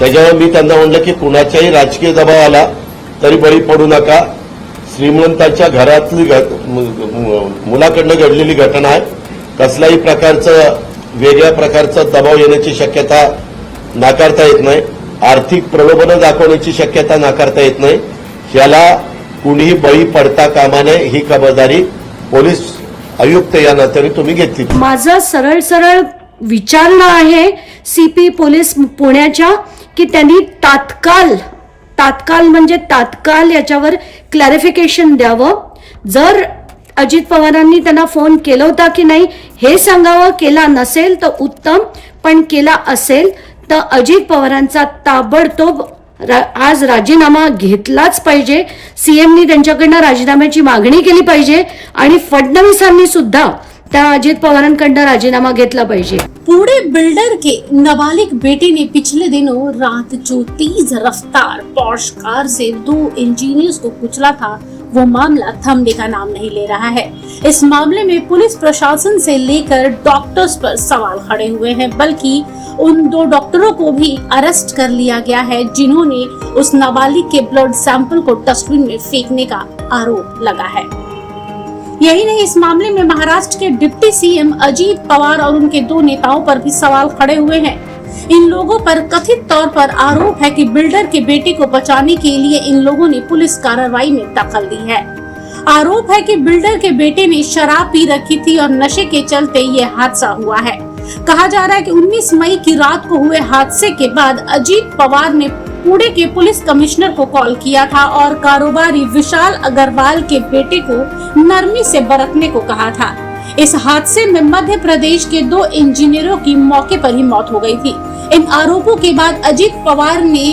त्याच्यावर मी त्यांना म्हणलं की कुणाच्याही राजकीय दबाव आला तरी बळी पडू नका. श्रीमंतांच्या घरातली मुलाकडनं घडलेली घटना आहे. कसल्याही प्रकारचं वेगळ्या प्रकारचा दबाव येण्याची शक्यता नाकारता येत नाही. आर्थिक प्रलोभनं दाखवण्याची शक्यता नाकारता येत नाही. याला कुणीही बळी पडता कामा नये ही खबरदारी पोलीस आयुक्त या नात्याने तुम्ही घेतली. माझं सरळ सरळ विचारणं आहे सीपी पोलीस पुण्याच्या की त्यांनी तात्काळ याच्यावर क्लॅरिफिकेशन द्यावं. जर अजित पवारांनी त्यांना फोन केला होता की नाही हे सांगावं. केला नसेल तर उत्तम, पण केला असेल तर अजित पवारांचा ताबडतोब आज राजीनामा घेतलाच पाहिजे. सीएमनी त्यांच्याकडनं राजीनाम्याची मागणी केली पाहिजे आणि फडणवीसांनी सुद्धा त्या अजित पवारांकडनं राजीनामा घेतला पाहिजे. पुणे बिल्डर के नाबालिग बेटे ने पिछले दिनों रात जो तेज रफ्तार पॉश कार से 2 इंजीनियर्स को कुचला था, वो मामला थमने का नाम नहीं ले रहा है. इस मामले में पुलिस प्रशासन से लेकर डॉक्टर्स पर सवाल खड़े हुए हैं, बल्कि उन 2 डॉक्टरों को भी अरेस्ट कर लिया गया है जिन्होंने उस नाबालिग के ब्लड सैंपल को डस्टबिन में फेंकने का आरोप लगा है. यही नहीं, इस मामले में महाराष्ट्र के डिप्टी सीएम अजीत पवार और उनके 2 नेताओं पर भी सवाल खड़े हुए हैं. इन लोगों पर कथित तौर पर आरोप है कि बिल्डर के बेटे को बचाने के लिए इन लोगों ने पुलिस कार्रवाई में दखल दी है. आरोप है कि बिल्डर के बेटे ने शराब पी रखी थी और नशे के चलते ये हादसा हुआ है. कहा जा रहा है कि 19 मई की रात को हुए हादसे के बाद अजीत पवार ने पुणे के पुलिस कमिश्नर को कॉल किया था और कारोबारी विशाल अग्रवाल के बेटे को नरमी से बरतने को कहा था. इस हादसे में मध्य प्रदेश के 2 इंजीनियरों की मौके पर ही मौत हो गई थी. इन आरोपों के बाद अजीत पवार ने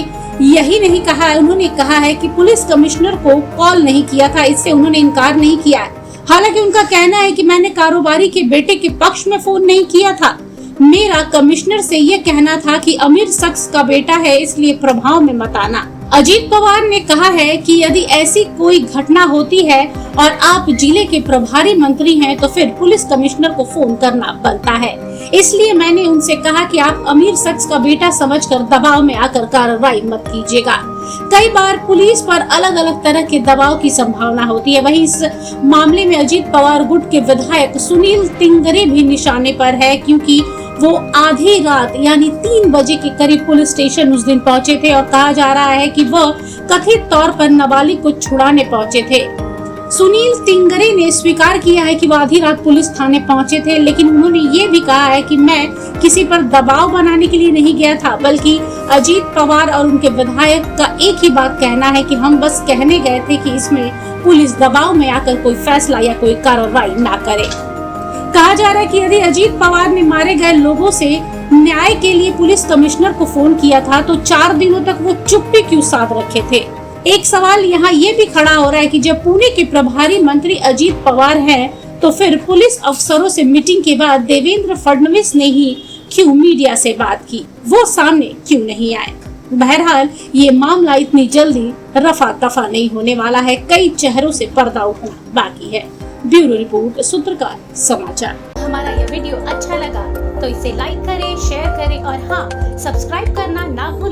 यही नहीं कहा है, उन्होंने कहा है कि पुलिस कमिश्नर को कॉल नहीं किया था, इससे उन्होंने इनकार नहीं किया है. हालांकि उनका कहना है कि मैंने कारोबारी के बेटे के पक्ष में फोन नहीं किया था. मेरा कमिश्नर से ये कहना था कि अमीर शख्स का बेटा है, इसलिए प्रभाव में मत आना. अजीत पवार ने कहा है कि यदि ऐसी कोई घटना होती है और आप जिले के प्रभारी मंत्री हैं तो फिर पुलिस कमिश्नर को फोन करना बनता है. इसलिए मैंने उनसे कहा कि आप अमीर शख्स का बेटा समझकर दबाव में आकर कार्रवाई मत कीजिएगा. कई बार पुलिस पर अलग अलग तरह के दबाव की संभावना होती है. वहीं इस मामले में अजीत पवार गुट के विधायक सुनील तिंगरे भी निशाने पर है, क्योंकि वो आधी रात यानी 3 बजे के करीब पुलिस स्टेशन उस दिन पहुंचे थे और कहा जा रहा है कि वह कथित तौर पर नाबालिग को छुड़ाने पहुंचे थे. सुनील तिंगरे ने स्वीकार किया है कि वो आधी रात पुलिस थाने पहुंचे थे, लेकिन उन्होंने ये भी कहा है कि मैं किसी पर दबाव बनाने के लिए नहीं गया था, बल्कि अजीत पवार और उनके विधायक का एक ही बात कहना है कि हम बस कहने गए थे कि इसमें पुलिस दबाव में आकर कोई फैसला या कोई कार्रवाई ना करे. कहा जा रहा है कि यदि अजीत पवार ने मारे गए लोगों से न्याय के लिए पुलिस कमिश्नर को फोन किया था तो 4 दिनों तक वो चुप्पी क्यों साध रखे थे. एक सवाल यहाँ ये भी खड़ा हो रहा है कि जब पुणे के प्रभारी मंत्री अजीत पवार हैं, तो फिर पुलिस अफसरों से मीटिंग के बाद देवेंद्र फडणवीस ने ही क्यों मीडिया से बात की, वो सामने क्यों नहीं आए. बहरहाल ये मामला इतनी जल्दी रफा दफा नहीं होने वाला है. कई चेहरों से पर्दा उठना बाकी है. ब्यूरो रिपोर्ट, सूत्रकार समाचार. हमारा यह वीडियो अच्छा लगा तो इसे लाइक करें, शेयर करें और हाँ, सब्सक्राइब करना ना भूलें.